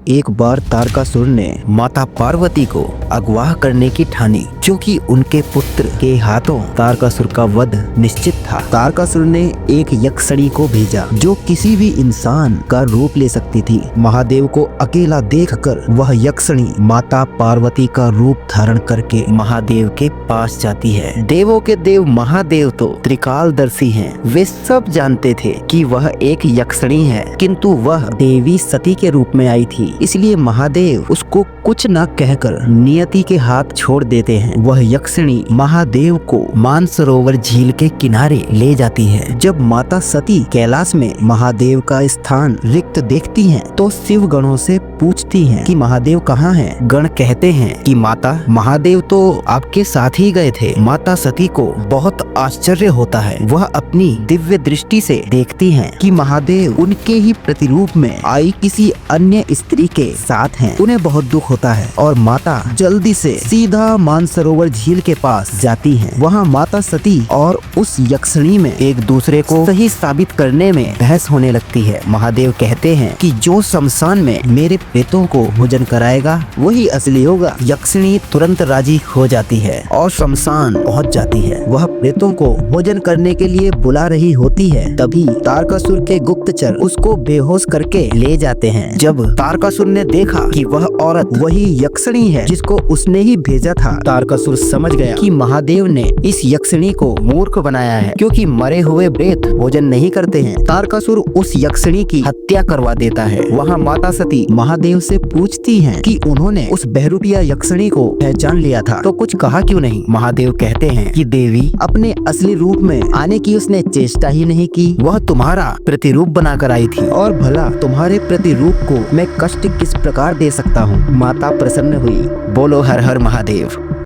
एक बार तारकासुर ने माता पार्वती को अगवा करने की ठानी, जो कि उनके पुत्र के हाथों तारकासुर का वध निश्चित था। तारकासुर ने एक यक्षिणी को भेजा जो किसी भी इंसान का रूप ले सकती थी। महादेव को अकेला देखकर वह यक्षिणी माता पार्वती का रूप धारण करके महादेव के पास जाती है। देवों के देव महादेव तो त्रिकालदर्शी हैं। वे सब जानते थे कि वह एक यक्षिणी है, किंतु वह देवी सती के रूप में आई थी, इसलिए महादेव उसको कुछ न कहकर नियति के हाथ छोड़ देते हैं। वह यक्षिणी महादेव को मानसरोवर झील के किनारे ले जाती है। जब माता सती कैलाश में महादेव का स्थान रिक्त देखती हैं, तो शिव गणों से पूछती हैं कि महादेव कहाँ हैं? गण कहते हैं कि माता, महादेव तो आपके साथ ही गए थे। माता सती को बहुत आश्चर्य होता है। वह अपनी दिव्य दृष्टि से देखती हैं कि महादेव उनके ही प्रतिरूप में आई किसी अन्य स्त्री के साथ हैं। उन्हें बहुत दुख होता है और माता जल्दी से सीधा मानसरोवर झील के पास जाती हैं। वहाँ माता सती और उस यक्षिणी में एक दूसरे को सही साबित करने में बहस होने लगती है। महादेव कहते हैं कि जो शमशान में मेरे प्रेतों को भोजन कराएगा वही असली होगा। यक्षिणी तुरंत राजी हो जाती है और शमशान पहुँच जाती है। वह प्रेतों को भोजन करने के लिए बुला रही होती है। तभी तारकासुर के गुप्तचर उसको बेहोश करके ले जाते हैं। जब तारकासुर ने देखा कि वह औरत वही यक्षिणी है जिसको उसने ही भेजा था, तारकासुर समझ गया कि महादेव ने इस यक्षिणी को मूर्ख बनाया है, क्योंकि मरे हुए प्रेत भोजन नहीं करते हैं। तारकासुर उस यक्षिणी की हत्या करवा देता है। वहाँ माता सती महादेव से पूछती हैं कि उन्होंने उस बहरूपिया यक्षिणी को पहचान लिया था तो कुछ कहा क्यों नहीं? महादेव कहते हैं कि देवी, अपने असली रूप में आने की उसने चेष्टा ही नहीं की। वह तुम्हारा प्रतिरूप बनाकर आई थी, और भला तुम्हारे प्रतिरूप को मैं कष्ट किस प्रकार दे सकता हूँ? माता प्रसन्न हुई। बोलो हर हर महादेव।